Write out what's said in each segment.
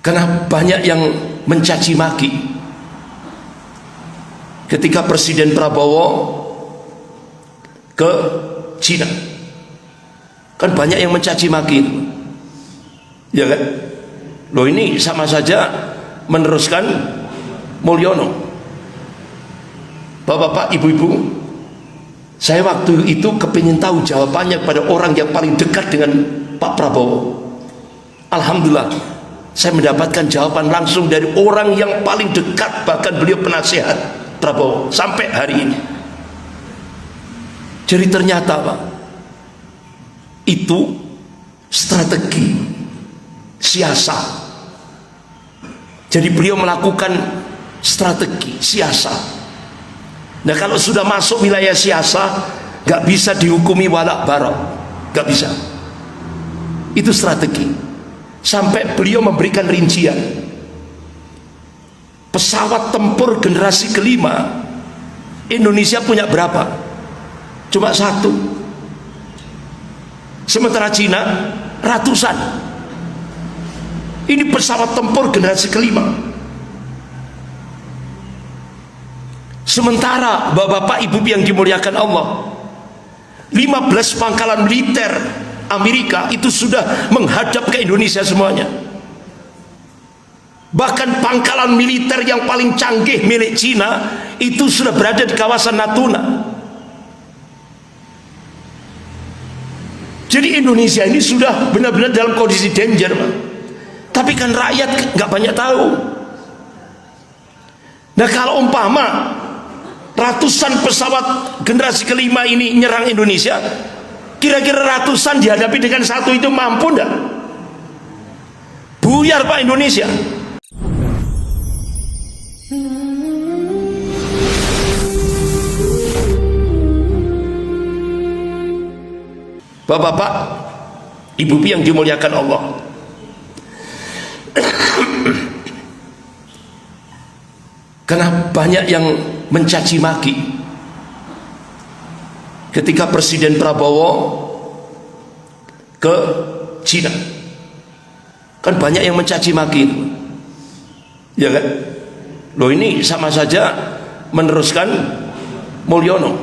Karena banyak yang mencaci maki ketika Presiden Prabowo ke Cina. Kan banyak yang mencaci maki, ya kan? Loh, ini sama saja meneruskan Mulyono. Bapak-bapak, ibu-ibu, saya waktu itu kepingin tahu jawabannya pada orang yang paling dekat dengan Pak Prabowo. Alhamdulillah, saya mendapatkan jawaban langsung dari orang yang paling dekat, bahkan beliau penasehat Prabowo sampai hari ini. Jadi ternyata Pak, itu strategi siasat. Jadi beliau melakukan strategi siasat. Nah, kalau sudah masuk wilayah siasat, gak bisa dihukumi walak barok, gak bisa. Itu strategi. Sampai beliau memberikan rincian, pesawat tempur generasi kelima Indonesia punya berapa? Cuma satu. Sementara Cina ratusan. Ini pesawat tempur generasi kelima. Sementara bapak-bapak ibu yang dimuliakan Allah, 15 pangkalan militer Amerika itu sudah menghadap ke Indonesia semuanya. Bahkan pangkalan militer yang paling canggih milik Cina itu sudah berada di kawasan Natuna. Jadi Indonesia ini sudah benar-benar dalam kondisi danger, Pak. Tapi kan rakyat nggak banyak tahu. Nah, kalau umpama ratusan pesawat generasi kelima ini nyerang Indonesia, kira-kira ratusan dihadapi dengan satu itu mampu enggak? Buyar Pak Indonesia. Bapak-bapak, ibu yang dimuliakan Allah, karena banyak yang mencaci maki ketika Presiden Prabowo ke Cina. Kan banyak yang mencaci maki, ya kan? Loh, ini sama saja meneruskan Mulyono.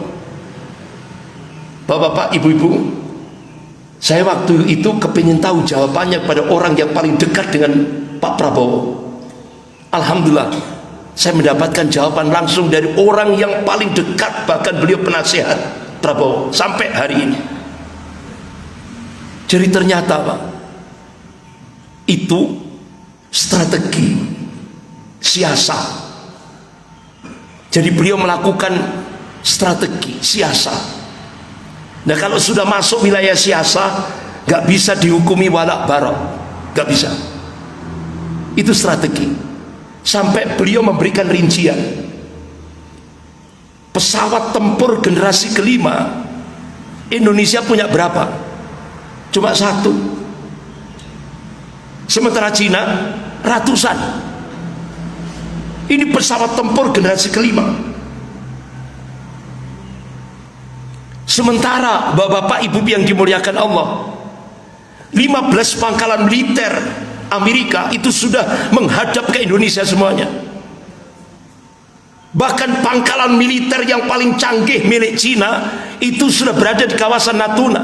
Bapak-bapak, ibu-ibu, saya waktu itu kepingin tahu jawabannya pada orang yang paling dekat dengan Pak Prabowo. Alhamdulillah, saya mendapatkan jawaban langsung dari orang yang paling dekat, bahkan beliau penasehat Prabowo sampai hari ini. Jadi ternyata Pak, itu strategi siasat. Jadi beliau melakukan strategi siasat. Nah, kalau sudah masuk wilayah siasat, gak bisa dihukumi walak barok, gak bisa. Itu strategi. Sampai beliau memberikan rincian, pesawat tempur generasi kelima Indonesia punya berapa? Cuma satu. Sementara Cina ratusan. Ini pesawat tempur generasi kelima. Sementara bapak-bapak ibu yang dimuliakan Allah, 15 pangkalan militer Amerika itu sudah menghadap ke Indonesia semuanya. Bahkan pangkalan militer yang paling canggih milik Cina itu sudah berada di kawasan Natuna.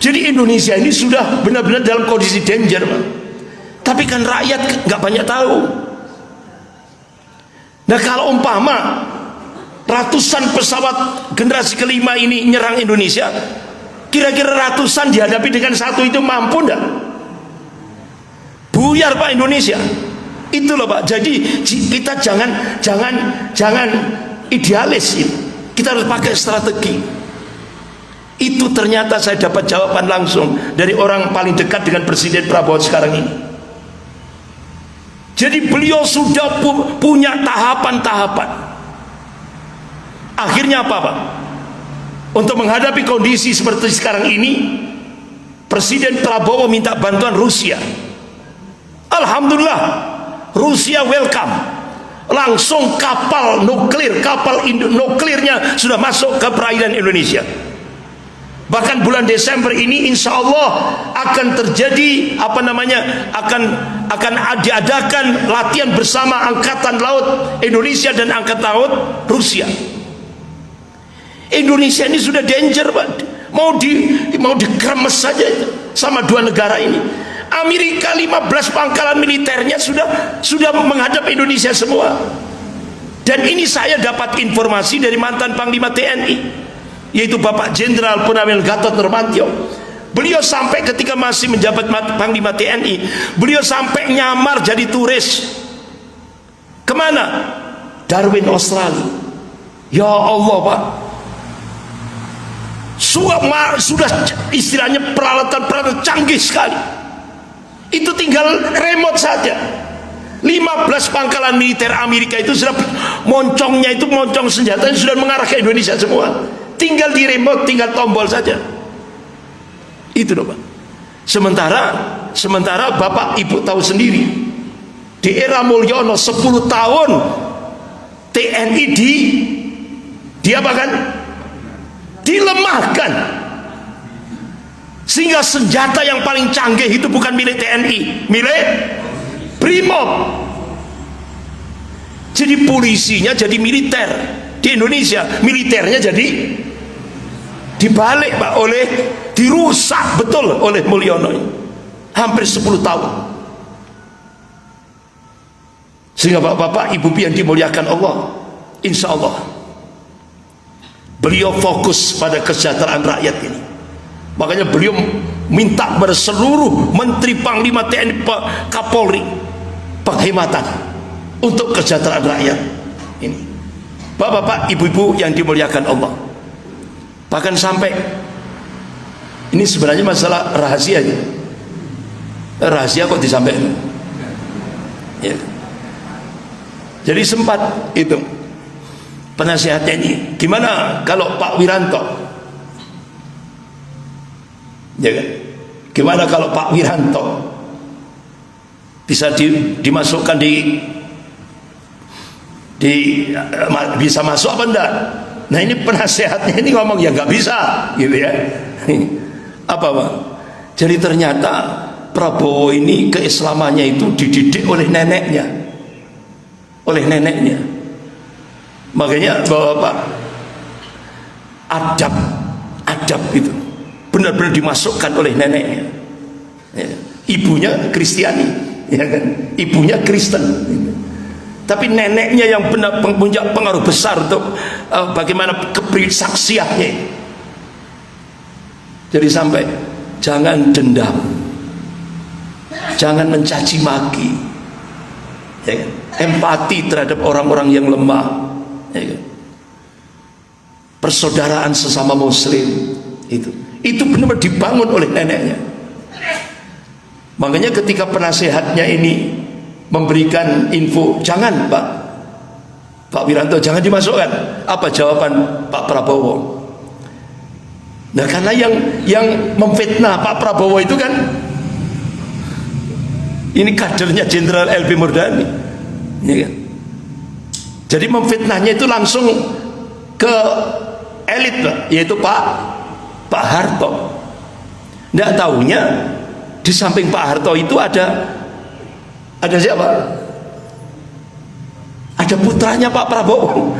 Jadi Indonesia ini sudah benar-benar dalam kondisi danger, Pak. Tapi kan rakyat nggak banyak tahu. Nah, kalau umpama ratusan pesawat generasi kelima ini nyerang Indonesia, kira-kira ratusan dihadapi dengan satu itu mampu enggak? Buyar Pak Indonesia. Itu loh Pak. Jadi kita jangan idealis ini. Kita harus pakai strategi. Itu ternyata saya dapat jawaban langsung dari orang paling dekat dengan Presiden Prabowo sekarang ini. Jadi beliau sudah punya tahapan-tahapan. Akhirnya apa Pak? Untuk menghadapi kondisi seperti sekarang ini, Presiden Prabowo minta bantuan Rusia. Alhamdulillah, Rusia welcome. Langsung kapal nuklir, nuklirnya sudah masuk ke perairan Indonesia. Bahkan bulan Desember ini insya Allah akan terjadi akan diadakan latihan bersama Angkatan Laut Indonesia dan Angkatan Laut Rusia. Indonesia ini sudah danger, Pak. Mau dikremes saja sama dua negara ini. Amerika 15 pangkalan militernya sudah menghadap Indonesia semua. Dan ini saya dapat informasi dari mantan Panglima TNI, yaitu Bapak Jenderal Purnawirawan Gatot Nurmantio. Beliau sampai ketika masih menjabat Panglima TNI, beliau sampai nyamar jadi turis. Kemana? Darwin, Australia. Ya Allah, Pak. Sudah istilahnya peralatan canggih sekali. Itu tinggal remote saja. 15 pangkalan militer Amerika itu sudah moncong senjatanya sudah mengarah ke Indonesia semua. Tinggal di remote, tinggal tombol saja. Itu loh, Pak. Sementara Bapak Ibu tahu sendiri, di era Mulyono 10 tahun TNI dilemahkan, sehingga senjata yang paling canggih itu bukan milik TNI, milik Brimob. Jadi polisinya jadi militer di Indonesia, militernya jadi dibalik, Pak, dirusak betul oleh Mulyono ini. Hampir 10 tahun. Sehingga Bapak Ibu yang dimuliakan Allah, insya Allah beliau fokus pada kesejahteraan rakyat ini. Makanya beliau minta kepada seluruh Menteri, Panglima TNI, Kapolri penghematan untuk kesejahteraan rakyat ini. Bapak-bapak, ibu-ibu yang dimuliakan Allah, bahkan sampai ini sebenarnya masalah rahasia gitu. Rahasia kok disampaikan ya. Jadi sempat itu penasehatnya ini, gimana kalau Pak Wiranto, ya kan? Gimana kalau Pak Wiranto bisa dimasukkan bisa masuk apa enggak? Nah ini penasehatnya ini ngomong ya nggak bisa, gitu ya. Apa, Pak? Jadi ternyata Prabowo ini keislamannya itu dididik oleh neneknya, Makanya Bapak, adab itu benar-benar dimasukkan oleh neneknya. Ya. Ibunya Kristiani, ya kan? Ibunya Kristen. Tapi neneknya yang benar punya pengaruh besar untuk bagaimana keprisaksiannya. Jadi sampai jangan dendam, jangan mencaci maki, ya kan? Empati terhadap orang-orang yang lemah, ya kan? Persaudaraan sesama Muslim itu benar-benar dibangun oleh neneknya. Makanya ketika penasehatnya ini memberikan info, jangan Pak Wiranto jangan dimasukkan, apa jawaban Pak Prabowo? Nah karena yang memfitnah Pak Prabowo itu kan ini kadernya Jenderal LB Murdani, ya kan? Jadi memfitnahnya itu langsung ke elit, Pak, yaitu Pak Harto. Nggak tahunya di samping Pak Harto itu ada siapa? Ada putranya Pak Prabowo.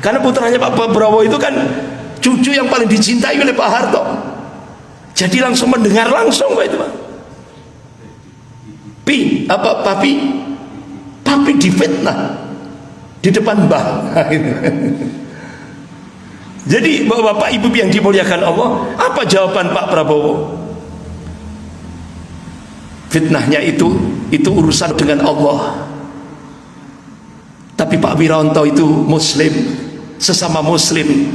Karena putranya Pak Prabowo itu kan cucu yang paling dicintai oleh Pak Harto. Jadi langsung mendengar langsung, Pak, itu, Pak. Papi difitnah di depan Mbah. Jadi Bapak Ibu yang dimuliakan Allah, apa jawaban Pak Prabowo? Fitnahnya itu urusan dengan Allah. Tapi Pak Wiranto itu Muslim, sesama Muslim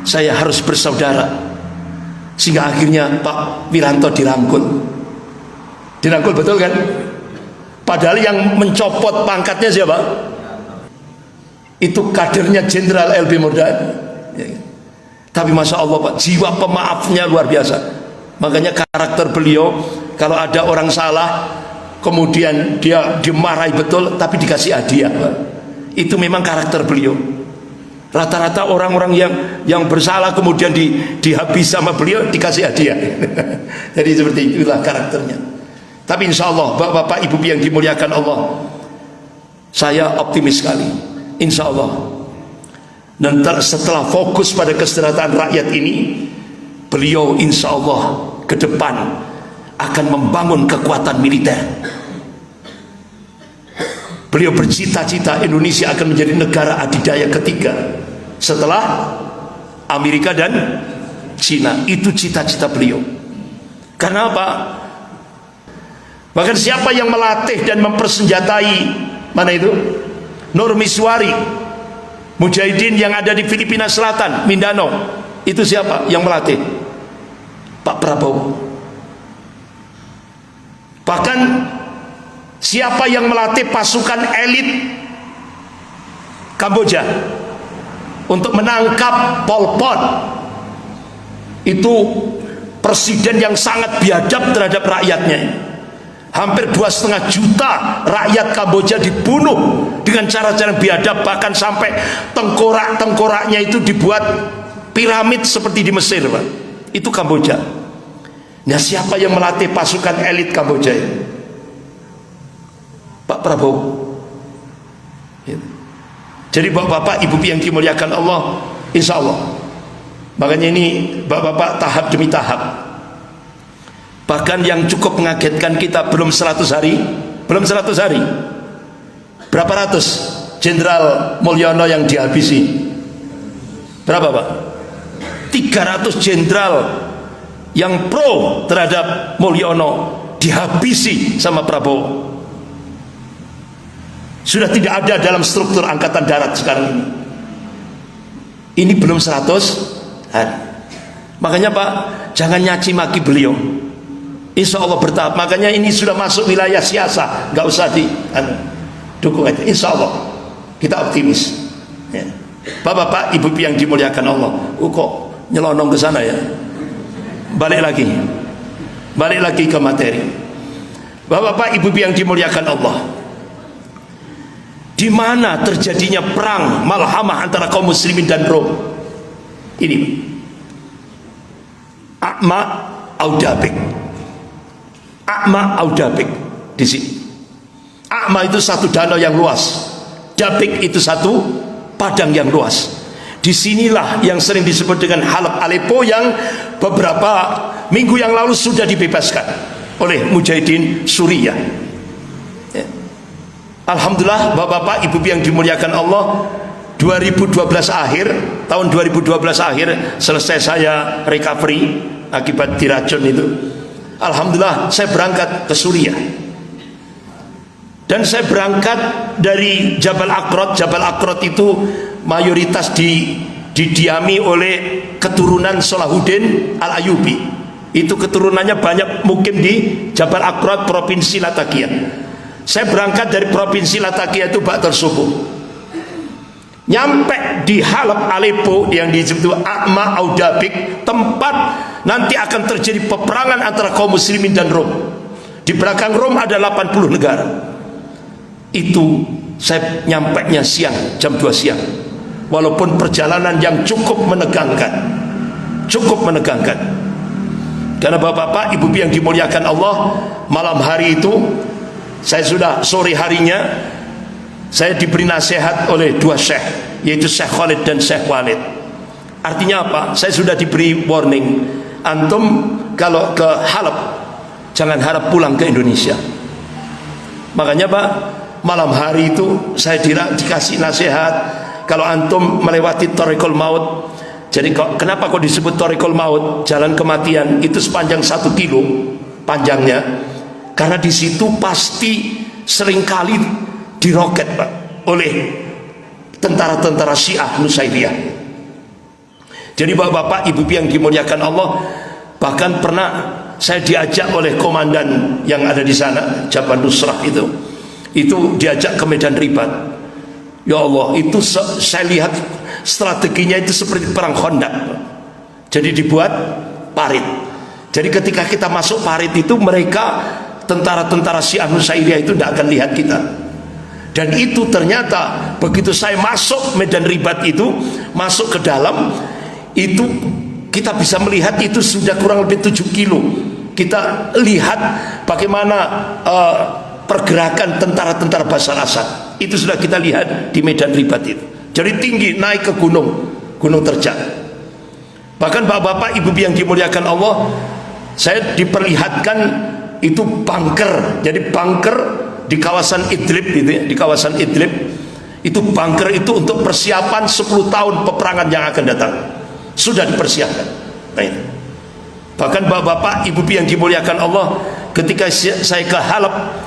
saya harus bersaudara. Sehingga akhirnya Pak Wiranto dirangkul, betul kan? Padahal yang mencopot pangkatnya siapa? Itu kadernya Jenderal LB Murdani. Tapi Masya Allah, Pak, jiwa pemaafnya luar biasa. Makanya karakter beliau, kalau ada orang salah kemudian dia dimarahi betul tapi dikasih hadiah, Pak. Itu memang karakter beliau. Rata-rata orang-orang yang bersalah kemudian dihabis sama beliau, dikasih hadiah. Jadi seperti itulah karakternya. Tapi insya Allah, bapak-bapak, ibu yang dimuliakan Allah, saya optimis sekali, insya Allah. Dan setelah fokus pada kesejahteraan rakyat ini, beliau insya Allah ke depan akan membangun kekuatan militer. Beliau bercita-cita Indonesia akan menjadi negara adidaya ketiga setelah Amerika dan Cina. Itu cita-cita beliau. Karena apa? Bahkan siapa yang melatih dan mempersenjatai, mana itu? Nurmiswari, mujahidin yang ada di Filipina Selatan, Mindanao, itu siapa yang melatih? Pak Prabowo. Bahkan siapa yang melatih pasukan elit Kamboja untuk menangkap Pol Pot? Itu presiden yang sangat biadab terhadap rakyatnya. Hampir 2,5 juta rakyat Kamboja dibunuh dengan cara-cara biadab, bahkan sampai tengkorak-tengkoraknya itu dibuat piramid seperti di Mesir, Pak. Itu Kamboja. Nah, siapa yang melatih pasukan elit Kamboja itu? Pak Prabowo. Jadi bapak-bapak, ibu yang dimuliakan Allah, insya Allah. Makanya ini bapak-bapak tahap demi tahap. Bahkan yang cukup mengagetkan kita, belum 100 hari, berapa ratus Jenderal Mulyono yang dihabisi? Berapa, Pak? 300 jenderal yang pro terhadap Mulyono dihabisi sama Prabowo. Sudah tidak ada dalam struktur angkatan darat sekarang ini. Ini belum 100 hari. Makanya Pak, jangan nyaci maki beliau. Insya Allah bertahap. Makanya ini sudah masuk wilayah siasa, nggak usah dukung aja. Insya Allah kita optimis. Ya. Bapak-bapak, ibu yang dimuliakan Allah, kok nyelonong ke sana ya? Balik lagi ke materi. Bapak-bapak, ibu yang dimuliakan Allah, di mana terjadinya perang malhamah antara kaum muslimin dan Rom? Ini A'ma Audabik di sini. A'ma itu satu danau yang luas, Dabik itu satu padang yang luas. Disinilah yang sering disebut dengan Halab Aleppo, yang beberapa minggu yang lalu sudah dibebaskan oleh mujahidin Suriah. Ya. Alhamdulillah, bapak-bapak, ibu yang dimuliakan Allah, 2012 akhir, tahun 2012 akhir selesai saya recovery akibat diracun itu. Alhamdulillah, saya berangkat ke Suriah. Dan saya berangkat dari Jabal Akrot. Jabal Akrot itu mayoritas didiami oleh keturunan Salahuddin Al-Ayyubi. Itu keturunannya banyak mukim di Jabal Akrot, provinsi Latakia. Saya berangkat dari provinsi Latakia itu ba'dal subuh, nyampe di Halab Aleppo yang disebut A'ma Audabik, tempat nanti akan terjadi peperangan antara kaum muslimin dan Rom. Di belakang Rom ada 80 negara. Itu saya nyampainya siang, jam 2 siang. Walaupun perjalanan yang cukup menegangkan. Karena bapak-bapak, ibu yang dimuliakan Allah, malam hari itu saya sudah, sore harinya saya diberi nasihat oleh dua syekh, yaitu Syekh Khalid dan Syekh Walid. Artinya apa? Saya sudah diberi warning, antum kalau ke Halab jangan harap pulang ke Indonesia. Makanya Pak, malam hari itu saya dikasih nasihat, kalau antum melewati Thariqul Maut. Jadi kenapa kok disebut Thariqul Maut, jalan kematian? Itu sepanjang 1 kilo panjangnya, karena di situ pasti seringkali diroket Pak oleh tentara-tentara Syiah Nusairiyah. Jadi bapak-bapak, ibu yang dimuliakan Allah, bahkan pernah saya diajak oleh komandan yang ada di sana, Jabal Nusrah itu diajak ke medan ribat. Ya Allah, itu saya lihat strateginya itu seperti perang Khandaq. Jadi dibuat parit. Jadi ketika kita masuk parit itu, mereka tentara-tentara Syiah Nusairiyah itu tidak akan lihat kita. Dan itu ternyata begitu saya masuk medan ribat itu, masuk ke dalam itu, kita bisa melihat itu sudah kurang lebih 7 kilo. Kita lihat bagaimana pergerakan tentara-tentara Bashar Assad. Itu sudah kita lihat di medan ribat itu. Jadi tinggi, naik ke Gunung Terjat. Bahkan bapak-bapak, ibu yang dimuliakan Allah, saya diperlihatkan itu bunker. Jadi bunker di kawasan Idlib gitu ya, di kawasan Idlib itu bunker itu untuk persiapan 10 tahun peperangan yang akan datang. Sudah dipersiapkan. Nah, itu. Bahkan bapak-bapak, ibu yang dimuliakan Allah, ketika saya ke Halab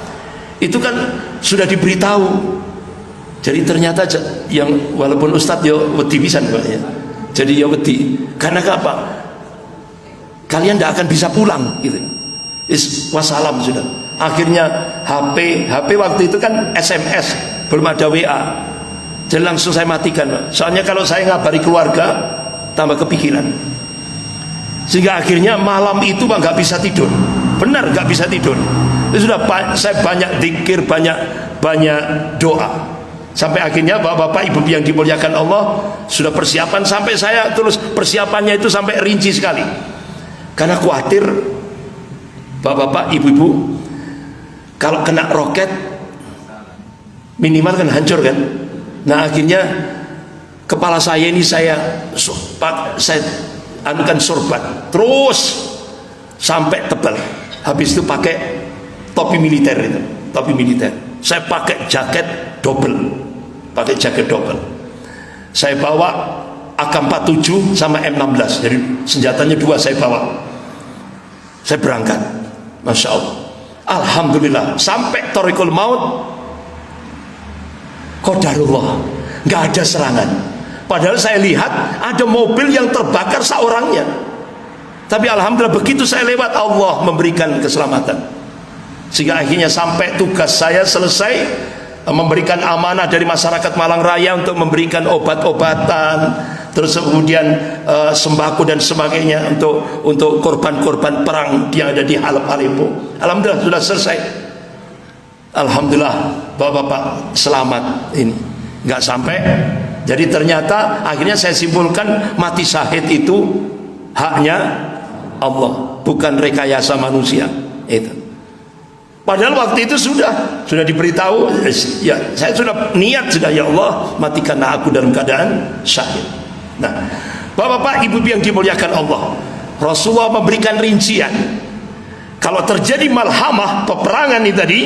itu kan sudah diberitahu. Jadi ternyata yang walaupun Ustadz ya wedi pisan Pak ya. Jadi ya wedi. Karena apa? Kalian tidak akan bisa pulang gitu. Wassalam sudah. Akhirnya HP waktu itu kan SMS, belum ada WA. Jadi langsung saya matikan Pak. Soalnya kalau saya ngabari keluarga tambah kepikiran. Sehingga akhirnya malam itu Pak nggak bisa tidur. Benar nggak bisa tidur. Itu sudah saya banyak zikir, banyak doa. Sampai akhirnya bapak-bapak, ibu yang dimuliakan Allah, sudah persiapan sampai saya terus persiapannya itu sampai rinci sekali. Karena khawatir bapak-bapak, ibu-ibu kalau kena roket minimal kan hancur kan. Nah akhirnya kepala saya ini saya anukan sorban terus sampai tebal. Habis itu pakai topi militer itu, topi militer. Saya pakai jaket double. Saya bawa AK-47 sama M16. Jadi senjatanya 2 saya bawa. Saya berangkat. Masya Allah. Alhamdulillah. Sampai Thariqul Maut, qadarullah, nggak ada serangan. Padahal saya lihat ada mobil yang terbakar seorangnya. Tapi alhamdulillah begitu saya lewat, Allah memberikan keselamatan. Sehingga akhirnya sampai tugas saya selesai, memberikan amanah dari masyarakat Malang Raya untuk memberikan obat-obatan, terus kemudian sembako dan sebagainya untuk korban-korban perang yang ada di Halab, Aleppo. Alhamdulillah sudah selesai. Alhamdulillah bapak-bapak selamat ini, nggak sampai. Jadi ternyata akhirnya saya simpulkan mati syahid itu haknya Allah, bukan rekayasa manusia itu. Padahal waktu itu sudah diberitahu, ya saya sudah niat sudah, ya Allah matikanlah aku dalam keadaan syahid. Nah, bapak-bapak, ibu yang dimuliakan Allah, Rasulullah memberikan rincian. Kalau terjadi malhamah, peperangan ini tadi,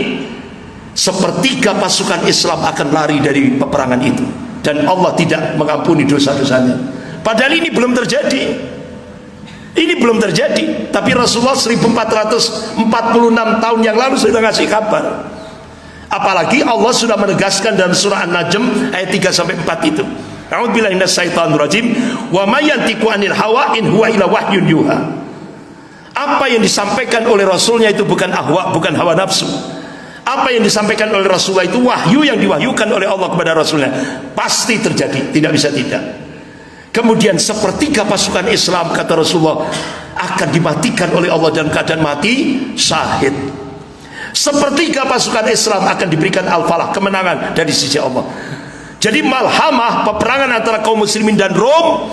sepertiga pasukan Islam akan lari dari peperangan itu, dan Allah tidak mengampuni dosa-dosanya. Padahal ini belum terjadi. Ini belum terjadi, tapi Rasulullah 1446 tahun yang lalu sudah ngasih kabar. Apalagi Allah sudah menegaskan dalam surah An-Najm ayat 3-4 itu. A'udzubillahi minasyaitonirrajim. Wa may yantiqu 'anil hawa in huwa illa wahyun yuha. Apa yang disampaikan oleh Rasulnya itu bukan ahwa, bukan hawa nafsu. Apa yang disampaikan oleh Rasulullah itu wahyu yang diwahyukan oleh Allah kepada Rasulnya. Pasti terjadi, tidak bisa tidak. Kemudian sepertiga pasukan Islam, kata Rasulullah, akan dimatikan oleh Allah dalam keadaan mati syahid. Sepertiga pasukan Islam akan diberikan al-falah, kemenangan dari sisi Allah. Jadi malhamah, peperangan antara kaum muslimin dan Rom,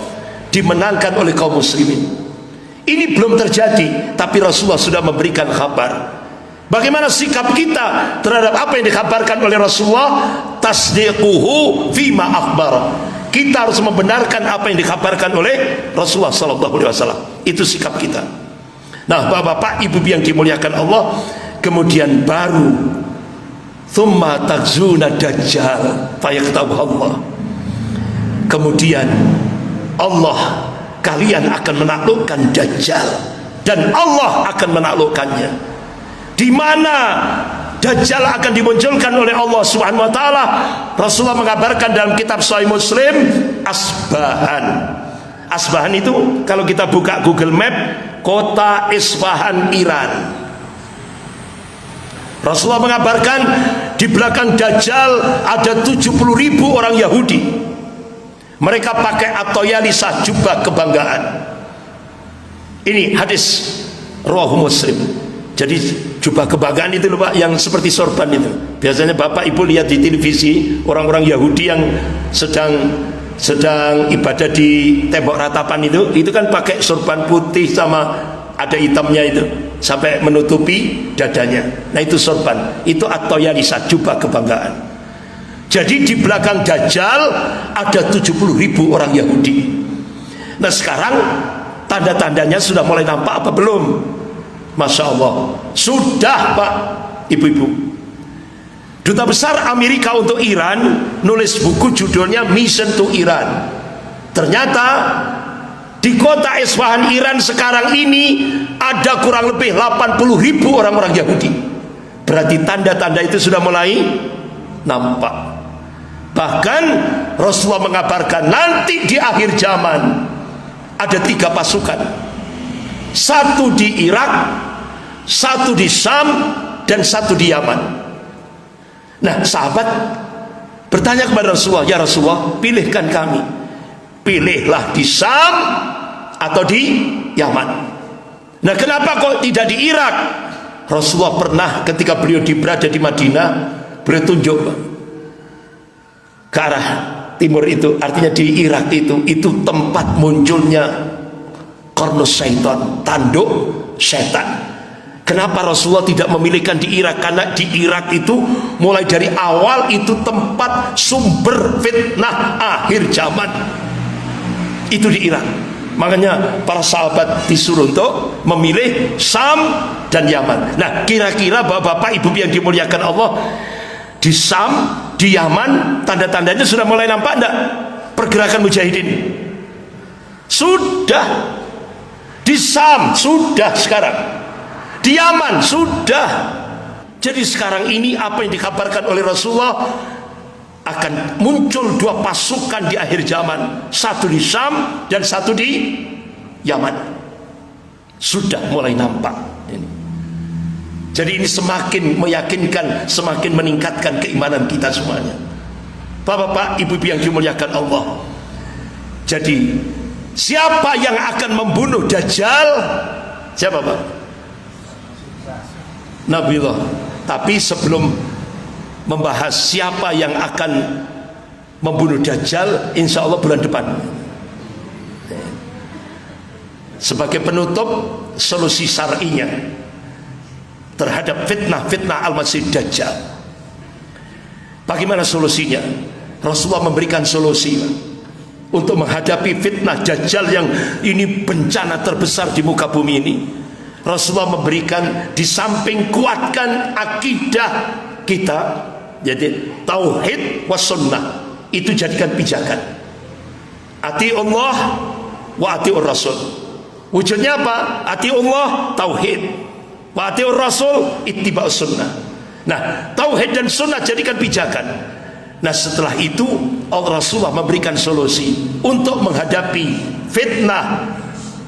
dimenangkan oleh kaum muslimin. Ini belum terjadi, tapi Rasulullah sudah memberikan kabar. Bagaimana sikap kita terhadap apa yang dikabarkan oleh Rasulullah? Tasdiquhu fima akhbar. Kita harus membenarkan apa yang dikabarkan oleh Rasulullah SAW. Itu sikap kita. Nah, bapak-bapak, ibu yang dimuliakan Allah, kemudian baru thumma tagzuna dajjal fayaqtahu Allah. Kemudian Allah, kalian akan menaklukkan Dajjal, dan Allah akan menaklukkannya. Di mana Dajjal akan dimunculkan oleh Allah Subhanahu wa taala? Rasulullah mengabarkan dalam kitab Sahih Muslim, Asbahan. Asbahan itu kalau kita buka Google Map, kota Isfahan, Iran. Rasulullah mengabarkan di belakang Dajjal ada 70.000 orang Yahudi. Mereka pakai atoyalisah, jubah kebanggaan. Ini hadis riwayat Muslim. Jadi jubah kebanggaan itu loh Pak, yang seperti sorban itu. Biasanya Bapak Ibu lihat di televisi orang-orang Yahudi yang sedang ibadah di tembok ratapan itu kan pakai sorban putih sama ada hitamnya itu sampai menutupi dadanya. Nah itu sorban, itu at-toyalisah, jubah kebanggaan. Jadi di belakang Dajjal ada 70.000 orang Yahudi. Nah sekarang tanda-tandanya sudah mulai nampak apa belum? Masya Allah, sudah Pak, ibu-ibu. Duta Besar Amerika untuk Iran nulis buku judulnya Mission to Iran. Ternyata di kota Isfahan Iran sekarang ini ada kurang lebih 80.000 orang-orang Yahudi. Berarti tanda-tanda itu sudah mulai nampak. Bahkan Rasulullah mengabarkan nanti di akhir zaman ada 3 pasukan. Satu di Irak, satu di Syam, dan satu di Yaman. Nah sahabat bertanya kepada Rasulullah, ya Rasulullah, pilihkan kami, pilihlah di Syam atau di Yaman. Nah kenapa kok tidak di Irak? Rasulullah pernah ketika beliau berada di Madinah, beliau tunjuk ke arah timur itu, artinya di Irak itu tempat munculnya Qarnus Syaitan, tanduk setan. Kenapa Rasulullah tidak memilihkan di Irak? Karena di Irak itu mulai dari awal itu tempat sumber fitnah akhir zaman. Itu di Irak. Makanya para sahabat disuruh untuk memilih Syam dan Yaman. Nah kira-kira bapak-bapak ibu yang dimuliakan Allah, di Syam, di Yaman tanda-tandanya sudah mulai nampak enggak pergerakan mujahidin? Sudah. Di Syam sudah sekarang, di Yaman sudah. Jadi sekarang ini apa yang dikabarkan oleh Rasulullah, akan muncul 2 pasukan di akhir zaman, satu di Syam dan satu di Yaman. Sudah mulai nampak ini. Jadi ini semakin meyakinkan, semakin meningkatkan keimanan kita semuanya. Bapak-bapak, ibu-ibu yang dimuliakan Allah. Jadi siapa yang akan membunuh Dajjal? Siapa Pak? Nabiullah. Tapi sebelum membahas siapa yang akan membunuh Dajjal, insya Allah bulan depan, sebagai penutup solusi syar'inya terhadap fitnah Al-Masih Dajjal. Bagaimana solusinya? Rasulullah memberikan solusi untuk menghadapi fitnah Dajjal yang ini bencana terbesar di muka bumi ini. Rasulullah memberikan, di samping kuatkan akidah kita, jadi tauhid was sunnah, itu jadikan pijakan. Ati Allah wa atiur Rasul. Wujudnya apa? Ati Allah tauhid, wa atiur Rasul ittiba'us sunnah. Nah tauhid dan sunnah jadikan pijakan. Nah setelah itu Rasulullah memberikan solusi untuk menghadapi fitnah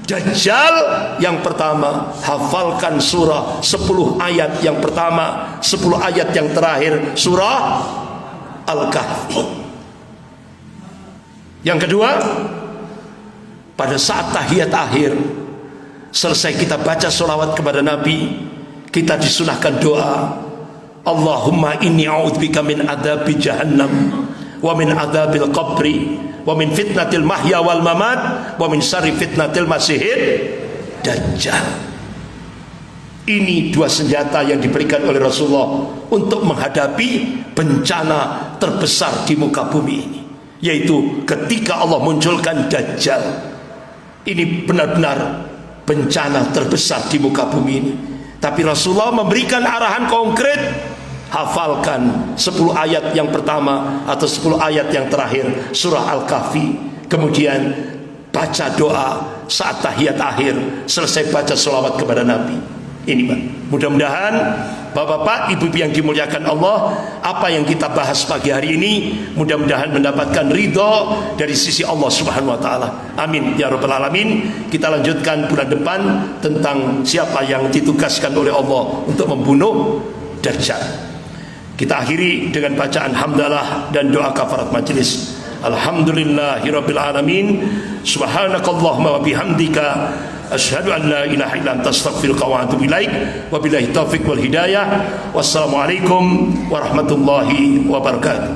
Dajjal. Yang pertama, hafalkan surah 10 ayat yang pertama, 10 ayat yang terakhir surah Al-Kahfi. Yang kedua, pada saat tahiyat akhir selesai kita baca sholawat kepada Nabi, kita disunahkan doa, Allahumma inni a'udzubika min adzabi jahannam wa min adzabil qabri wa min fitnatil mahya wal mamat wa min syarri fitnatil masihid Dajjal. Ini 2 senjata yang diberikan oleh Rasulullah untuk menghadapi bencana terbesar di muka bumi ini, yaitu ketika Allah munculkan Dajjal. Ini benar-benar bencana terbesar di muka bumi ini. Tapi Rasulullah memberikan arahan konkret, hafalkan 10 ayat yang pertama atau 10 ayat yang terakhir surah Al-Kahfi. Kemudian baca doa saat tahiyat akhir, selesai baca sholawat kepada Nabi. Ini Pak, mudah-mudahan bapak-bapak, ibu-ibu yang dimuliakan Allah, apa yang kita bahas pagi hari ini mudah-mudahan mendapatkan ridho dari sisi Allah Subhanahu wa taala. Amin ya rabbal alamin. Kita lanjutkan bulan depan tentang siapa yang ditugaskan oleh Allah untuk membunuh Dajjal. Kita akhiri dengan bacaan hamdalah dan doa kafarat majelis. Alhamdulillahirabbil alamin. Subhanakallahumma wa bihamdika asyhadu an la ilaha illa anta astaghfiruka wa atubu ilaik. Wabillahi taufik wal hidayah. Wassalamualaikum warahmatullahi wabarakatuh.